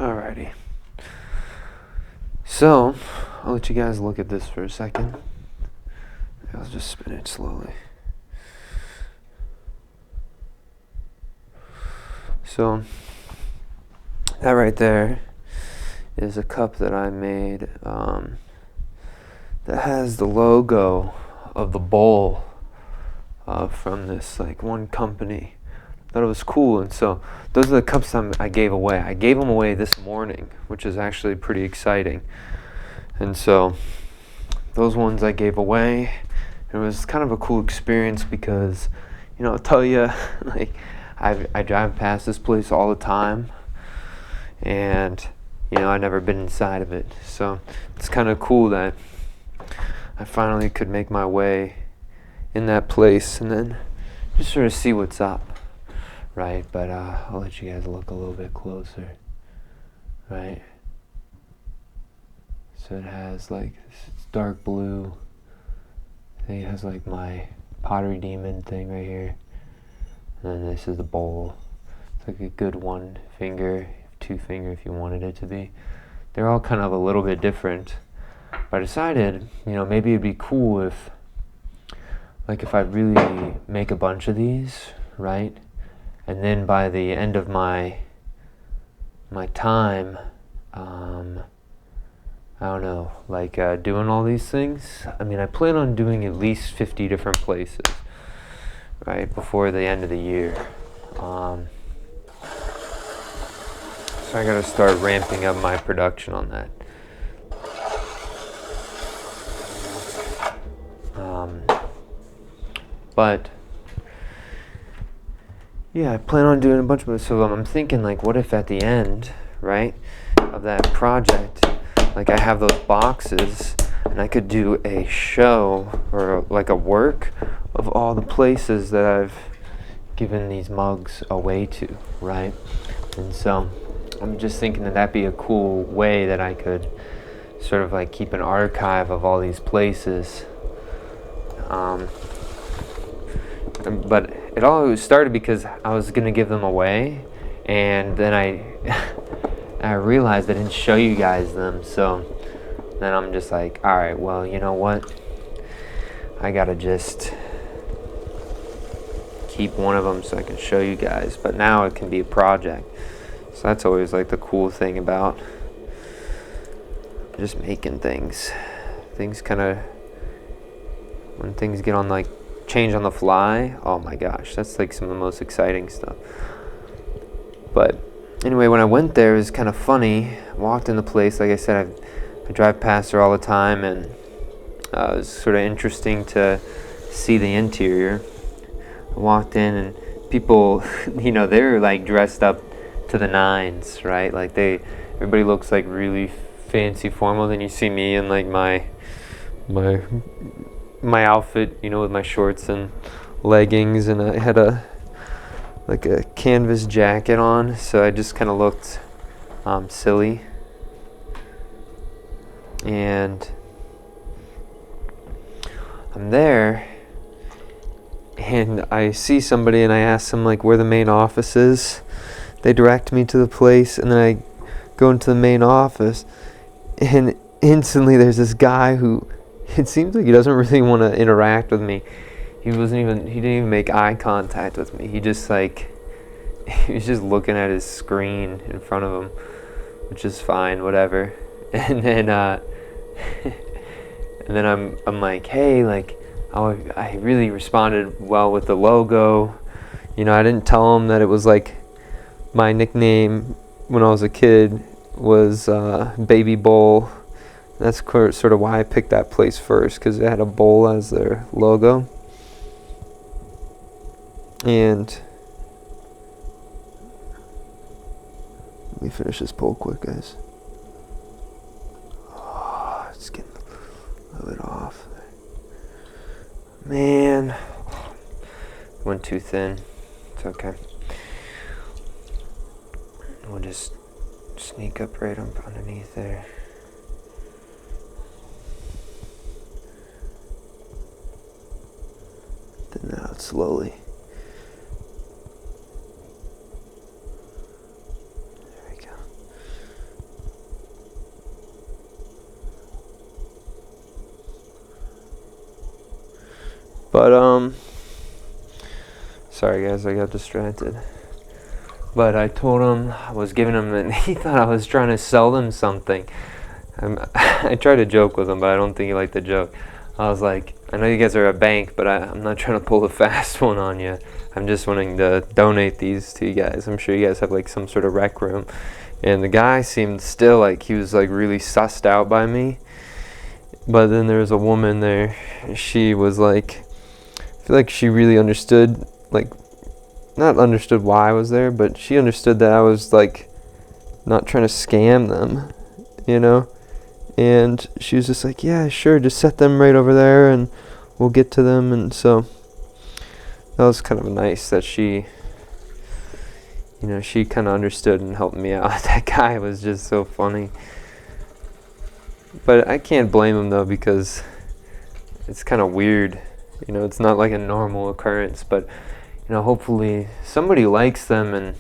Alrighty. So, I'll let you guys look at this for a second. I'll just spin it slowly. So, that right there is a cup that I made that has the logo of the bowl from this one company. Thought it was cool, and so those are the cups I gave away. I gave them away this morning, which is actually pretty exciting. And so those ones I gave away. It was kind of a cool experience because, I'll tell you, I drive past this place all the time, and I've never been inside of it. So it's kind of cool that I finally could make my way in that place and then just sort of see what's up. Right, but I'll let you guys look a little bit closer. Right, so it has it's dark blue. I think it has my pottery demon thing right here, and then this is the bowl. It's a good 1 finger, 2 finger if you wanted it to be. They're all kind of a little bit different, but I decided maybe it'd be cool if I really make a bunch of these, right? And then by the end of my time, I don't know, doing all these things. I plan on doing at least 50 different places, right, before the end of the year. So I gotta start ramping up my production on that. But yeah, I plan on doing a bunch of it. So I'm thinking, what if at the end, right, of that project, I have those boxes, and I could do a show or a work of all the places that I've given these mugs away to, right? And so I'm just thinking that that'd be a cool way that I could sort of keep an archive of all these places. But it all started because I was going to give them away, and then I realized I didn't show you guys them, so then I'm just alright, well, you know what? I gotta just keep one of them so I can show you guys, but now it can be a project. So that's always the cool thing about just making things. Things kind of, when things get on change on the fly, oh my gosh, that's some of the most exciting stuff. But anyway, when I went there, it was kind of funny. I walked in the place, like I said, I drive past there all the time, and it was sort of interesting to see the interior. I walked in, and people, they were dressed up to the nines, right? Everybody looks really fancy formal. Then you see me in my outfit, with my shorts and leggings, and I had a canvas jacket on, so I just kind of looked silly. And I'm there, and I see somebody, and I ask them where the main office is. They direct me to the place, and then I go into the main office, and instantly there's this guy who, it seems he doesn't really want to interact with me. He didn't even make eye contact with me. He just he was just looking at his screen in front of him, which is fine, whatever. And then I'm hey, I really responded well with the logo. I didn't tell him that it was my nickname when I was a kid was Baby Bowl. That's sort of why I picked that place first, because it had a bowl as their logo. And let me finish this poll quick, guys. Oh, it's getting a little bit off. Man, went too thin. It's okay. We'll just sneak up right up underneath there. Then out slowly. There we go. But sorry guys, I got distracted. But I told him, I was giving him, and he thought I was trying to sell them something. I tried to joke with him, but I don't think he liked the joke. I was like, I know you guys are a bank, but I'm not trying to pull a fast one on you. I'm just wanting to donate these to you guys. I'm sure you guys have like some sort of rec room. And the guy seemed still like he was like really sussed out by me. But then there was a woman there. She was like, I feel like she really understood, like, not understood why I was there, but she understood that I was like not trying to scam them, you know? And she was just like, yeah, sure, just set them right over there and we'll get to them. And so that was kind of nice that she, you know, she kind of understood and helped me out. That guy was just so funny. But I can't blame him though, because it's kind of weird. You know, it's not like a normal occurrence, but you know, hopefully somebody likes them and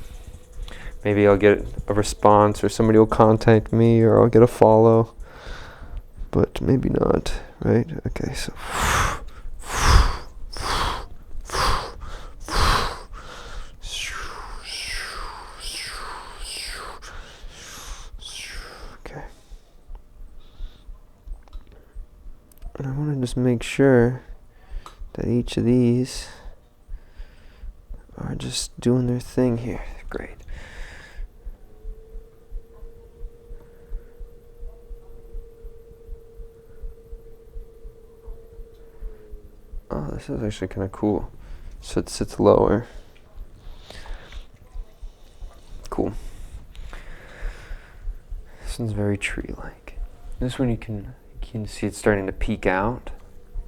maybe I'll get a response, or somebody will contact me, or I'll get a follow. But maybe not, right? Okay, so okay. And I want to just make sure that each of these are just doing their thing here. Great. Oh, this is actually kind of cool. So it sits lower. Cool. This one's very tree-like. This one you can see it's starting to peek out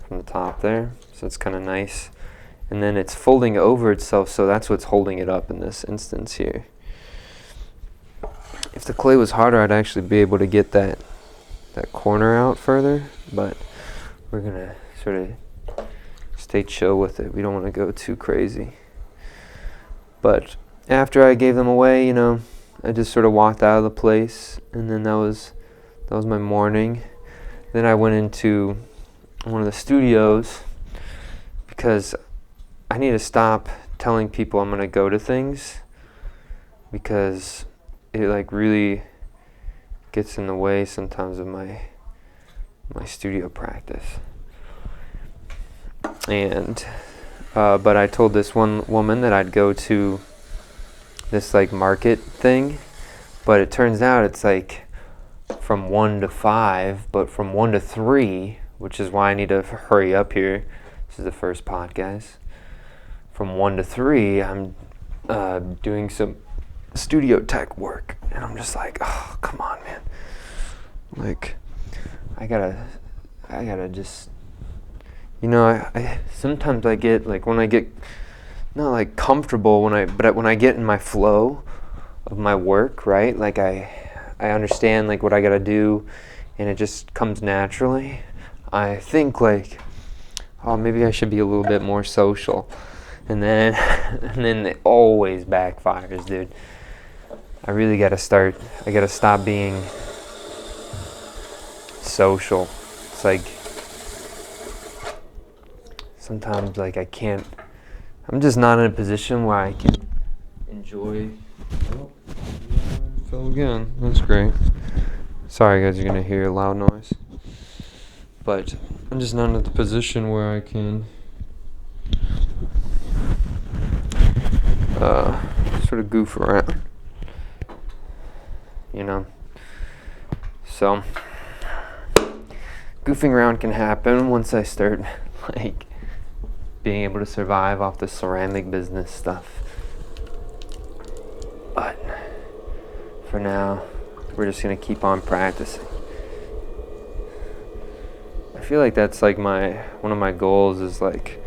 from the top there. So it's kind of nice. And then it's folding over itself, so that's what's holding it up in this instance here. If the clay was harder, I'd actually be able to get that corner out further, but we're gonna sort of stay chill with it. We don't want to go too crazy. But after I gave them away, you know, I just sort of walked out of the place, and then that was my morning. Then I went into one of the studios because I need to stop telling people I'm going to go to things, because it like really gets in the way sometimes of my studio practice. And but I told this one woman that I'd go to this like market thing, but it turns out it's like from 1 to 5, but from 1 to 3, which is why I need to hurry up here. This is the first pod, guys. From 1 to 3, I'm doing some studio tech work, and I'm just like, oh, come on, man. Like, I gotta just, you know, I sometimes I get like, when I get not like comfortable, but when I get in my flow of my work, right? Like I understand like what I gotta do, and it just comes naturally. I think like, oh, maybe I should be a little bit more social, and then it always backfires, dude. I really gotta stop being social. It's like sometimes like I'm just not in a position where I can enjoy. Oh, fell again. That's great. Sorry guys, you're gonna hear a loud noise. But I'm just not in the position where I can sort of goof around. You know? So goofing around can happen once I start like being able to survive off the ceramic business stuff. But for now, we're just gonna keep on practicing. I feel like that's like one of my goals is like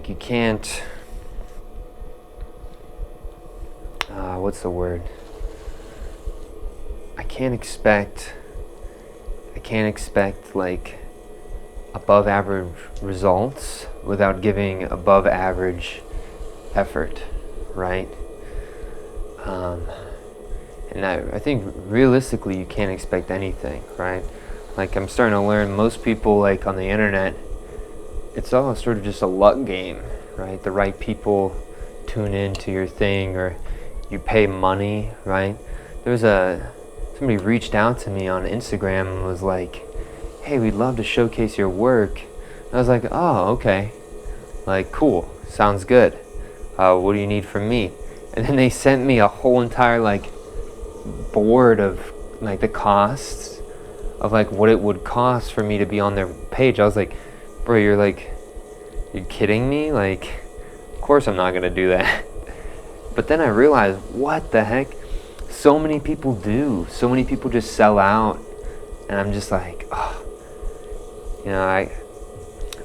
you can't, what's the word? I can't expect like above average results without giving above average effort, right? And I think realistically you can't expect anything, right? Like, I'm starting to learn most people, like, on the internet, it's all sort of just a luck game, right? The right people tune into your thing, or you pay money, right? Somebody reached out to me on Instagram and was like, hey, we'd love to showcase your work. And I was like, oh, okay. Like, cool, sounds good. What do you need from me? And then they sent me a whole entire, like, board of, like, the costs of, like, what it would cost for me to be on their page. I was like, bro, you're kidding me? Like, of course I'm not gonna do that. But then I realized, what the heck? So many people do. So many people just sell out. And I'm just like, oh, you know, I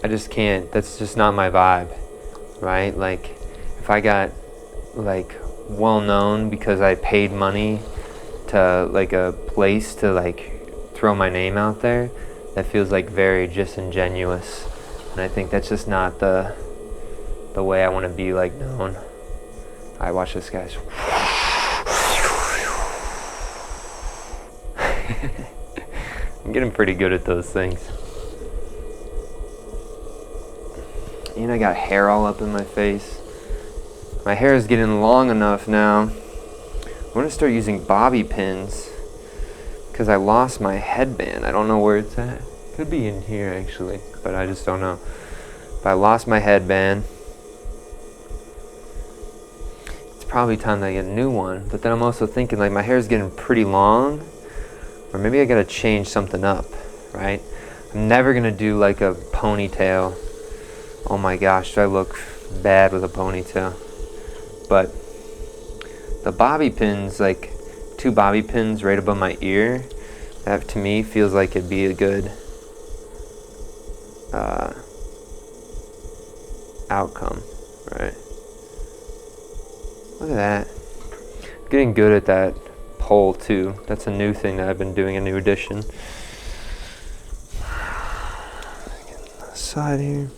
just can't. That's just not my vibe, right? Like, if I got, like, well known because I paid money to, like, a place to, like, throw my name out there, that feels, like, very disingenuous. And I think that's just not the way I want to be, like, known. I watch this guy's. I'm getting pretty good at those things. And I got hair all up in my face. My hair is getting long enough now. I'm going to start using bobby pins because I lost my headband. I don't know where it's at. Could be in here actually, but I just don't know. But I lost my headband. It's probably time that I get a new one. But then I'm also thinking, like, my hair is getting pretty long, or maybe I gotta change something up, right? I'm never gonna do like a ponytail. Oh my gosh, do I look bad with a ponytail? But the bobby pins, like 2 bobby pins right above my ear, that to me feels like it'd be a good outcome, right? Look at that. Getting good at that pole too. That's a new thing that I've been doing, a new addition. Get on the side here.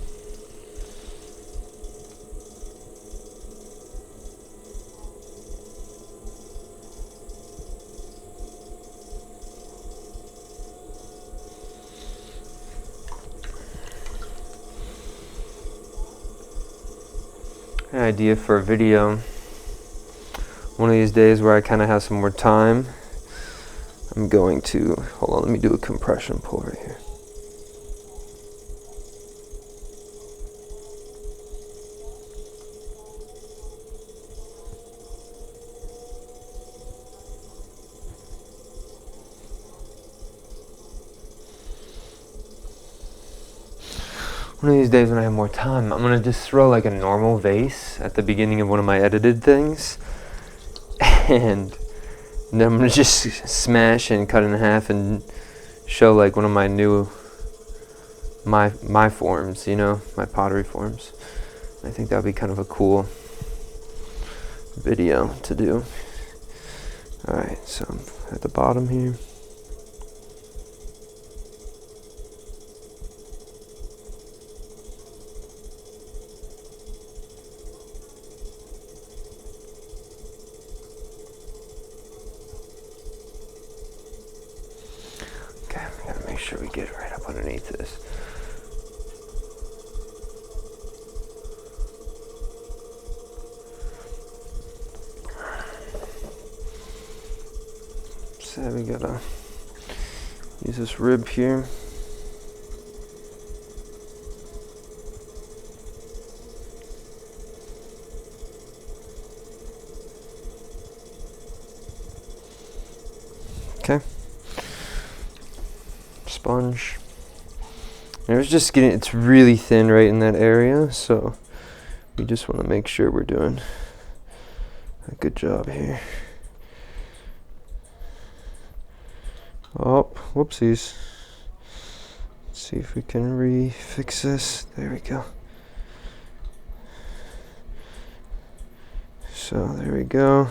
An idea for a video one of these days where I kind of have some more time. I'm going to, hold on, let me do a compression pull right here. One of these days when I have more time, I'm going to just throw like a normal vase at the beginning of one of my edited things. And then I'm going to just smash and cut it in half and show like one of my new, my forms, you know, my pottery forms. I think that would be kind of a cool video to do. Alright, so I'm at the bottom here. Make sure we get right up underneath this. So we gotta use this rib here. Okay. Sponge. And it's really thin right in that area, so we just want to make sure we're doing a good job here. Oh, whoopsies. Let's see if we can refix this. There we go. So there we go.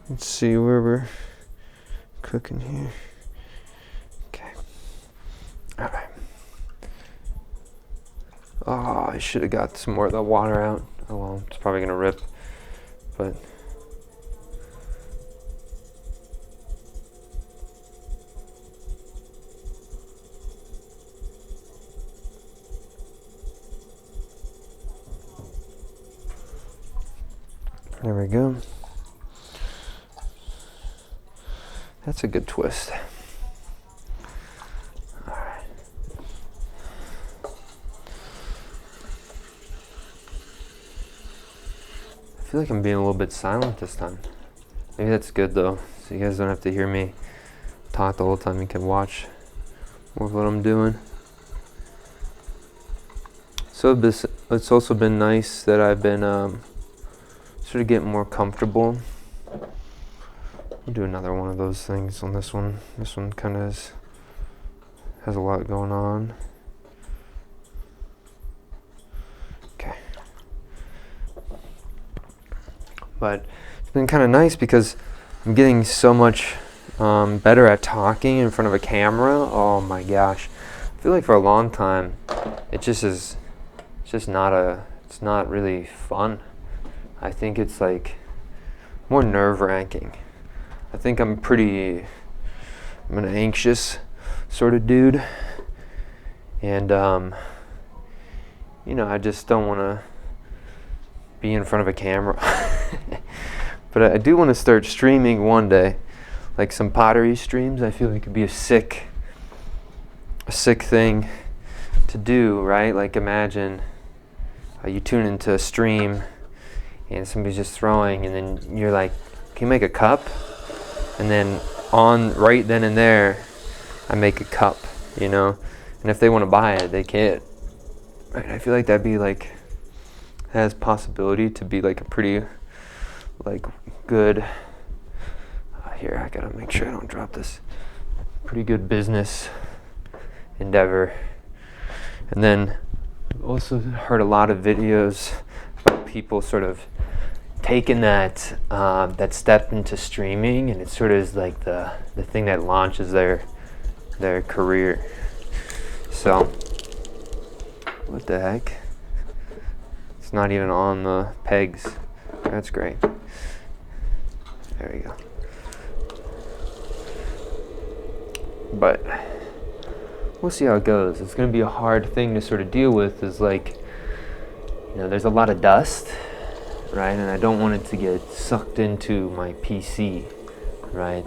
Let's see where we're cooking here. Okay. Alright. Oh, I should have got some more of the water out. Oh well, it's probably gonna rip. But There we go. That's a good twist. Alright. I feel like I'm being a little bit silent this time. Maybe that's good though, so you guys don't have to hear me talk the whole time. You can watch more of what I'm doing. So it's also been nice that I've been sort of getting more comfortable. I'll do another one of those things on this one. This one kind of has a lot going on. Okay. But it's been kind of nice because I'm getting so much better at talking in front of a camera. Oh my gosh. I feel like for a long time it's not really fun. I think it's like more nerve-wracking. I think I'm an anxious sort of dude, and I just don't want to be in front of a camera. But I do want to start streaming one day, like some pottery streams. I feel like it'd be a sick thing to do, right? Like imagine you tune into a stream and somebody's just throwing, and then you're like, can you make a cup? And then right then and there, I make a cup, and if they want to buy it, they can. Right? I feel like that'd be like, has possibility to be like a pretty, like, good, here, I gotta make sure I don't drop this, pretty good business endeavor. And then also heard a lot of videos about people sort of taking that step into streaming, and it sort of is like the thing that launches their career. So what the heck, it's not even on the pegs. That's great. There we go. But we'll see how it goes. It's going to be a hard thing to sort of deal with, is like, there's a lot of dust, right? And I don't want it to get sucked into my PC, right?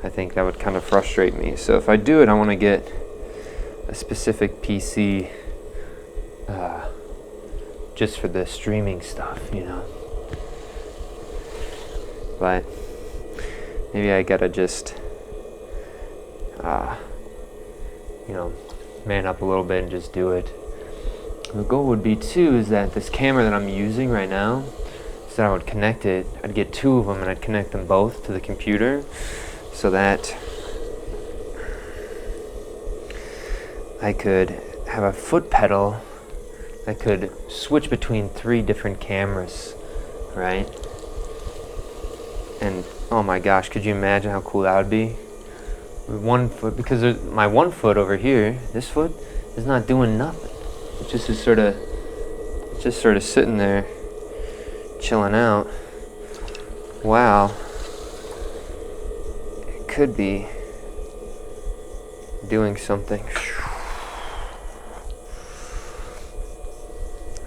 I think that would kind of frustrate me. So if I do it, I want to get a specific PC just for the streaming stuff, But maybe I gotta just man up a little bit and just do it. The goal would be too is that this camera that I'm using right now, is that I would connect it, I'd get two of them and I'd connect them both to the computer, so that I could have a foot pedal that could switch between 3 different cameras, right? And oh my gosh, could you imagine how cool that would be? With one foot, because my one foot over here, this foot is not doing nothing. It just is sort of sitting there, chilling out. Wow, it could be doing something.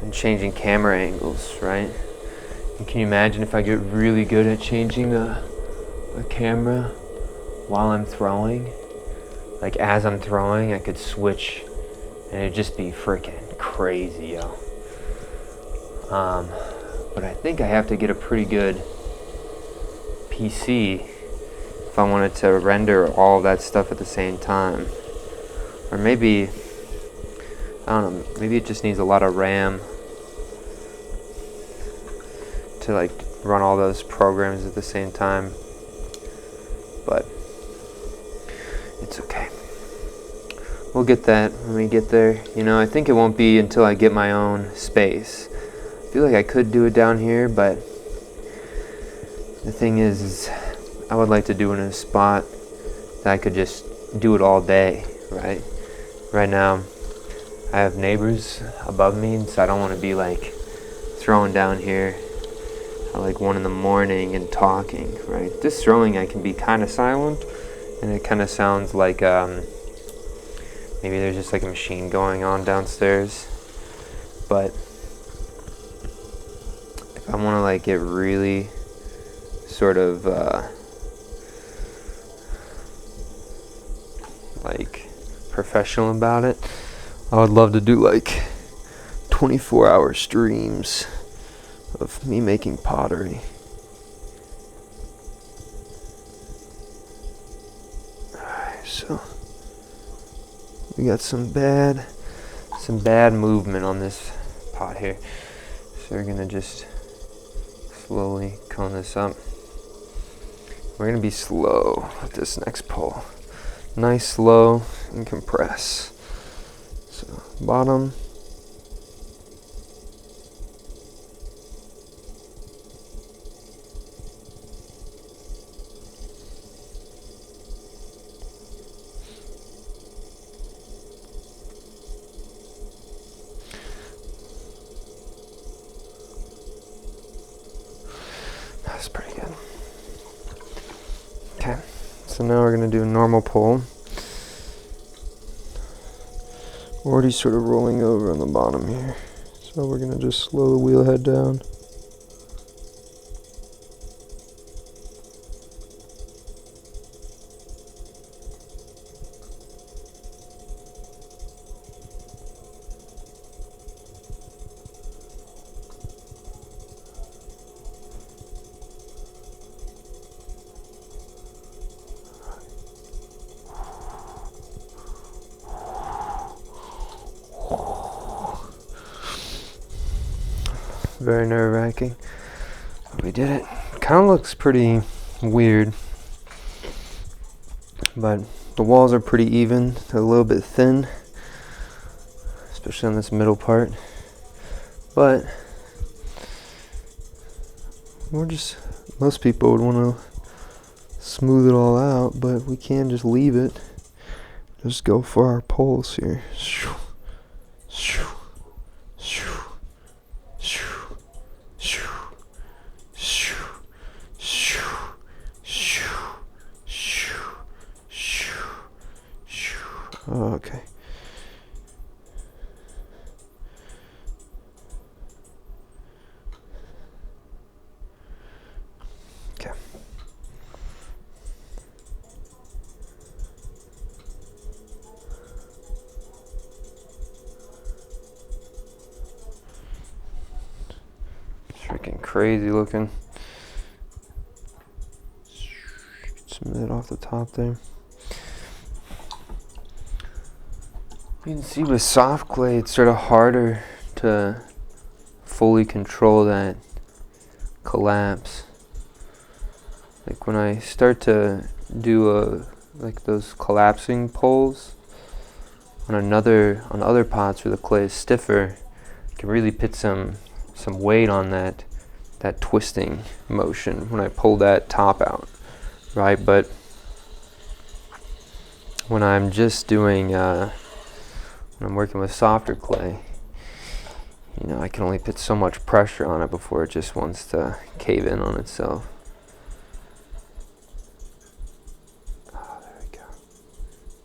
And changing camera angles, right? And can you imagine if I get really good at changing a camera while I'm throwing? Like as I'm throwing, I could switch and it'd just be freaking crazy, yo. But I think I have to get a pretty good PC if I wanted to render all that stuff at the same time. Or maybe, I don't know, maybe it just needs a lot of RAM to like run all those programs at the same time. But it's okay. We'll get that when we get there. I think it won't be until I get my own space. I feel like I could do it down here, but the thing is I would like to do it in a spot that I could just do it all day, right? Right now, I have neighbors above me, and so I don't want to be like throwing down here at like 1 a.m. and talking, right? This throwing, I can be kind of silent, and it kind of sounds like maybe there's just like a machine going on downstairs. But I if I want to like get really sort of like professional about it, I would love to do like 24-hour streams of me making pottery. Alright, so we got some bad movement on this pot here. So we're gonna just slowly cone this up. We're gonna be slow with this next pull. Nice, slow, and compress. So bottom. That's pretty good. Okay, so now we're going to do a normal pull. Already sort of rolling over on the bottom here. So we're going to just slow the wheel head down. Very nerve-wracking. We did it. Kind of looks pretty weird, but the walls are pretty even. They're a little bit thin, especially on this middle part. But most people would want to smooth it all out, but we can just leave it. Just go for our pulls here. Oh, okay. Okay. Freaking crazy looking. Get some of that off the top there. You can see with soft clay, it's sort of harder to fully control that collapse. Like when I start to do like those collapsing pulls on other pots where the clay is stiffer, I can really put some weight on that twisting motion when I pull that top out, right? But when I'm just doing when I'm working with softer clay, you know, I can only put so much pressure on it before it just wants to cave in on itself. Oh, there we go.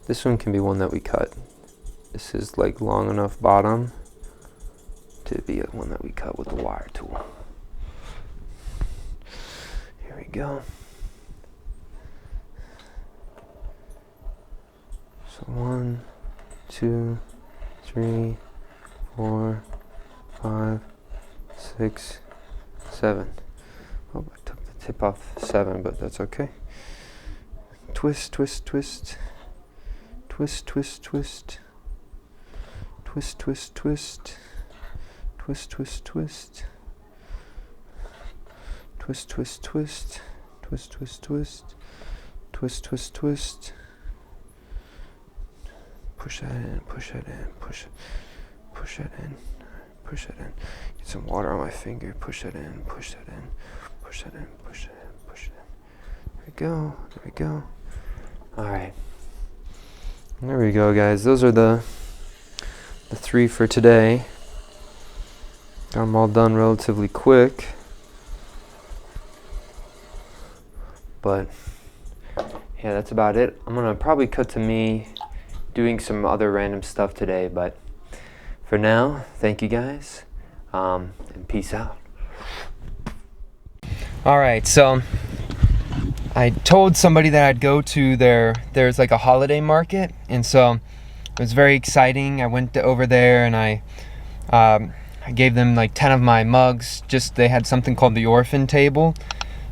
This one can be one that we cut. This is like long enough bottom to be one that we cut with the wire tool. Here we go. So 1, 2, 3, 4, 5, 6, 7. Oh, I took the tip off 7, but that's okay. Twist, twist, twist. Twist, twist, twist. Twist, twist, twist. Twist, twist, twist. Twist, twist, twist. Twist, twist, twist. Twist, twist, twist. Push that in, push that in, push that in, push that in. Get some water on my finger, push that in, push that in, push that in, push that in, push it in. There we go, there we go. Alright. There we go, guys. Those are the 3 for today. Got them all done relatively quick. But yeah, that's about it. I'm gonna probably cut to me doing some other random stuff today, but for now, thank you guys, and peace out. Alright, so I told somebody that I'd go to there's like a holiday market, and so it was very exciting. I went over there and I gave them like 10 of my mugs. Just they had something called the orphan table,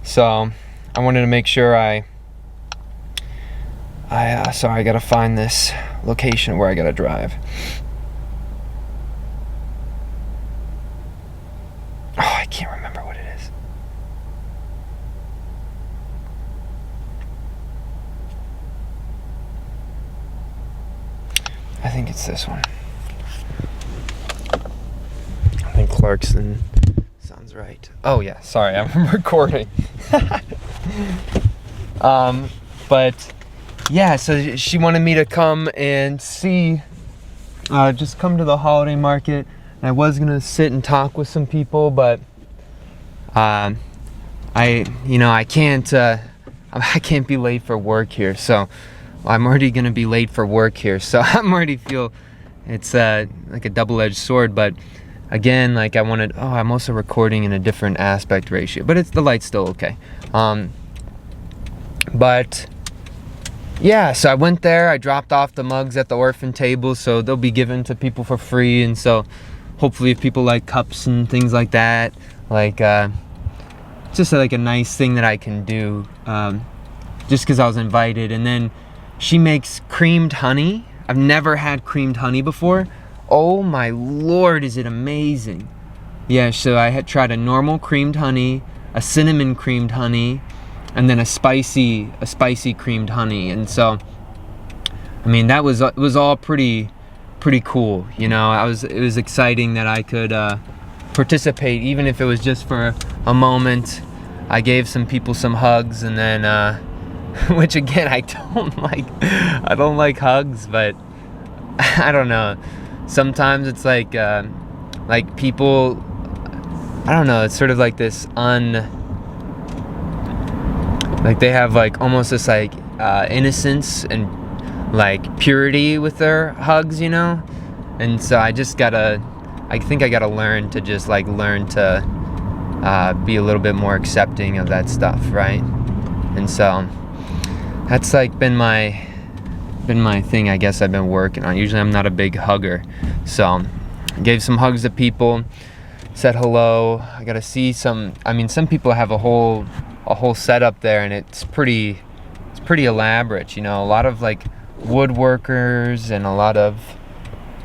so I wanted to make sure sorry, I gotta find this location where I gotta drive. Oh, I can't remember what it is. I think it's this one. I think Clarkson sounds right. Oh yeah, sorry, I'm recording. But yeah, so she wanted me to come and see, just come to the holiday market. I was gonna sit and talk with some people, but I can't be late for work here. So I'm already gonna be late for work here. So I'm already feel it's like a double-edged sword. But again, like I'm also recording in a different aspect ratio, but the light's still okay. But yeah, so I went there, I dropped off the mugs at the orphan table, so they'll be given to people for free. And so hopefully if people like cups and things like that, like just like a nice thing that I can do, just because I was invited. And then she makes creamed honey. I've never had creamed honey before. Oh my lord, is it amazing. Yeah, so I had tried a normal creamed honey, a cinnamon creamed honey, and then a spicy creamed honey. And so I mean, it was all pretty cool, you know. It was exciting that I could participate, even if it was just for a moment. I gave some people some hugs, and then which again, I don't like hugs, but I don't know, sometimes it's like people, I don't know, it's sort of like this like they have like almost this like innocence and like purity with their hugs, you know. And so I think I gotta learn to be a little bit more accepting of that stuff, right? And so that's like been my thing, I guess. I've been working on. Usually I'm not a big hugger, so I gave some hugs to people, said hello. I gotta see some people have a whole setup there, and it's pretty elaborate, you know. A lot of like woodworkers, and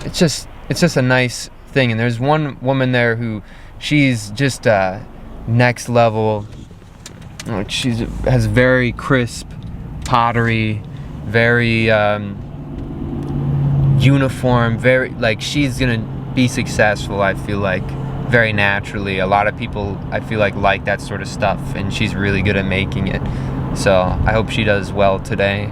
it's just a nice thing. And there's one woman there who she's just next level. She has very crisp pottery, very uniform, very like she's gonna be successful, I feel like, very naturally. A lot of people, I feel like that sort of stuff, and she's really good at making it. So I hope she does well today.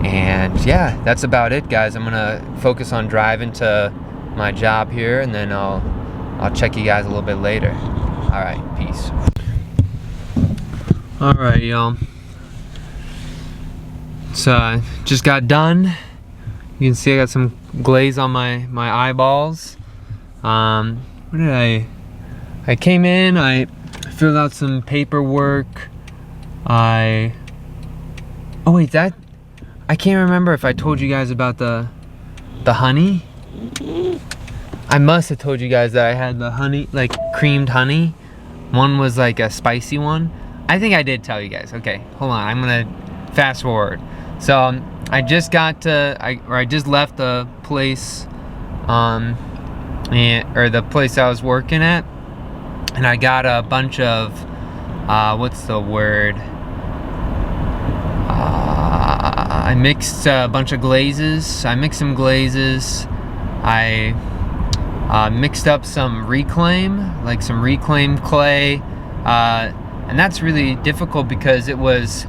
And yeah, that's about it, guys. I'm gonna focus on driving to my job here, and then I'll check you guys a little bit later. All right, peace. All right, y'all. So I just got done. You can see I got some glaze on my eyeballs. What did I came in, I filled out some paperwork. I can't remember if I told you guys about the honey. I must have told you guys that I had the honey, like creamed honey. One was like a spicy one. I think I did tell you guys. Okay, hold on, I'm gonna fast forward. So I just left the place, or the place I was working at, and I got a bunch of, what's the word? I mixed a bunch of glazes. I mixed some glazes. I mixed up some reclaim clay, and that's really difficult because it was,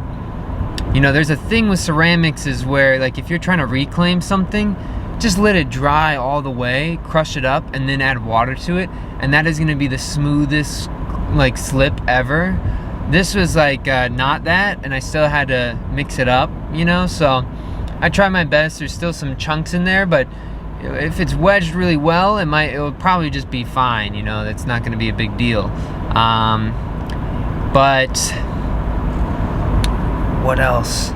you know, there's a thing with ceramics is where, like, if you're trying to reclaim something, just let it dry all the way, crush it up, and then add water to it, and that is going to be the smoothest like slip ever. This was like not that, and I still had to mix it up, you know. So I tried my best. There's still some chunks in there, but if it's wedged really well, it'll probably just be fine, you know, that's not going to be a big deal. But what else?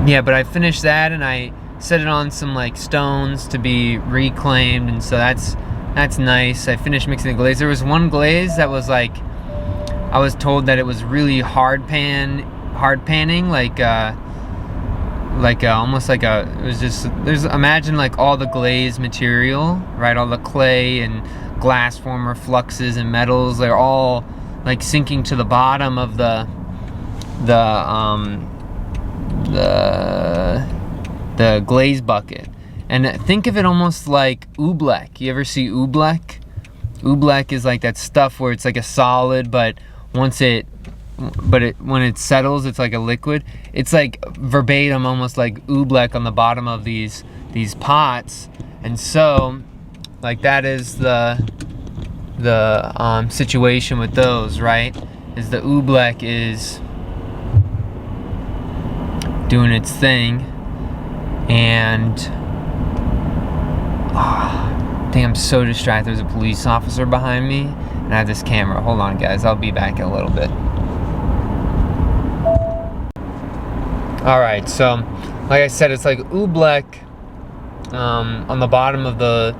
Yeah, but I finished that and I set it on some like stones to be reclaimed, and so that's nice. I finished mixing the glaze. There was one glaze that was like, I was told that it was really hard panning, almost like it was just, imagine like all the glaze material, right? All the clay and glass former fluxes and metals, they're all like sinking to the bottom of the glaze bucket. And think of it almost like oobleck. You ever see oobleck? Oobleck is like that stuff where it's like a solid, but when it settles, it's like a liquid. It's like verbatim, almost like oobleck on the bottom of these pots. And so, like, that is the situation with those, right? Is the oobleck is doing its thing, and I think I'm so distracted. There's a police officer behind me, and I have this camera. Hold on, guys. I'll be back in a little bit. Alright, so like I said, it's like oobleck on the bottom of the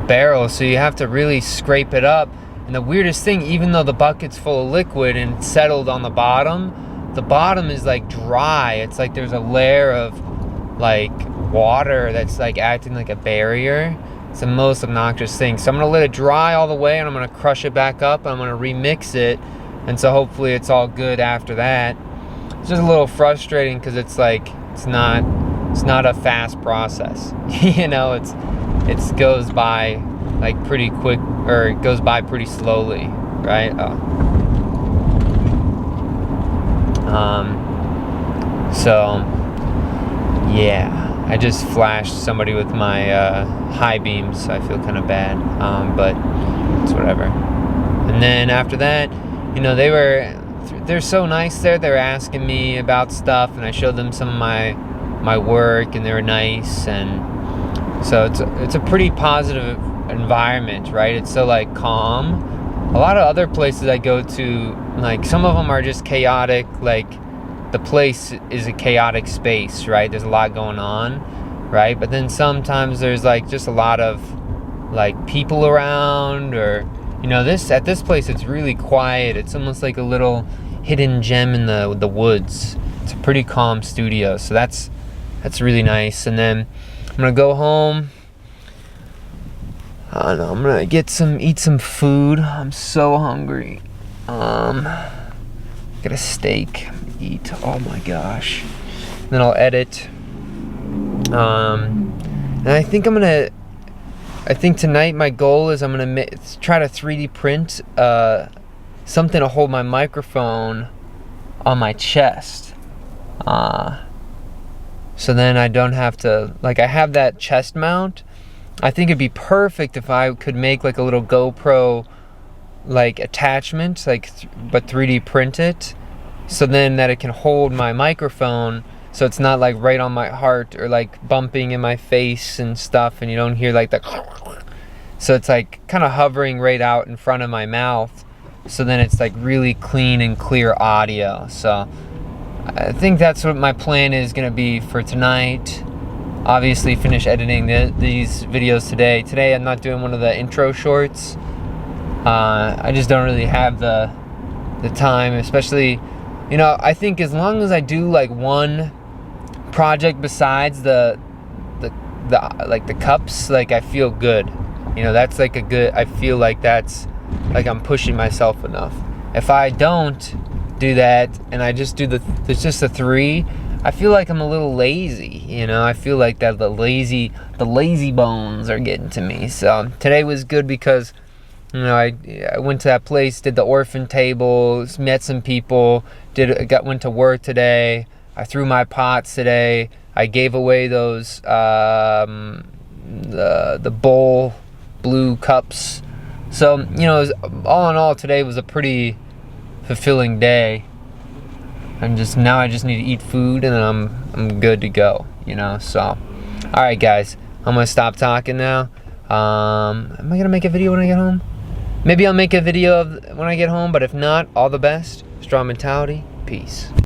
barrel, so you have to really scrape it up. And the weirdest thing, even though the bucket's full of liquid and settled on the bottom is like dry. It's like there's a layer of like water that's like acting like a barrier. It's the most obnoxious thing. So I'm gonna let it dry all the way, and I'm gonna crush it back up, and I'm gonna remix it, and so hopefully it's all good after that. It's just a little frustrating because it's like it's not a fast process. You know, it goes by like pretty quick, or it goes by pretty slowly, right? So yeah, I just flashed somebody with my high beams, so I feel kind of bad, but it's whatever. And then after that, you know, they're so nice there. They were asking me about stuff, and I showed them some of my work, and they were nice. And so it's a pretty positive environment, right? It's so like calm. A lot of other places I go to, like some of them are just chaotic. Like the place is a chaotic space, right? There's a lot going on, right? But then sometimes there's like just a lot of like people around, or you know, at this place it's really quiet. It's almost like a little hidden gem in the woods. It's a pretty calm studio, so that's really nice. And then I'm gonna go home. I don't know, I'm gonna eat some food. I'm so hungry. Get a steak, eat. Oh my gosh. And then I'll edit. And I think tonight my goal is I'm gonna try to 3D print something to hold my microphone on my chest. So then I don't have to, like, I have that chest mount. I think it'd be perfect if I could make like a little GoPro like attachment, like but 3D print it, so then that it can hold my microphone, so it's not like right on my heart or like bumping in my face and stuff, and you don't hear like the so it's like kind of hovering right out in front of my mouth, so then it's like really clean and clear audio. So I think that's what my plan is going to be for tonight. Obviously finish editing these videos today. Today I'm not doing one of the intro shorts. I just don't really have the time, especially, you know, I think as long as I do like one project besides the cups, like I feel good. You know, that's like I feel like that's like I'm pushing myself enough. If I don't do that and I just do there's just the 3, I feel like I'm a little lazy, you know. I feel like that the lazy bones are getting to me. So today was good because, you know, I went to that place, did the orphan tables, met some people, went to work today. I threw my pots today. I gave away those the bowl blue cups. So, you know, all in all, today was a pretty fulfilling day. Now I just need to eat food, and then I'm good to go, you know. So, all right, guys. I'm gonna stop talking now. Am I gonna make a video when I get home? Maybe I'll make a video when I get home, but if not, all the best. Strong mentality. Peace.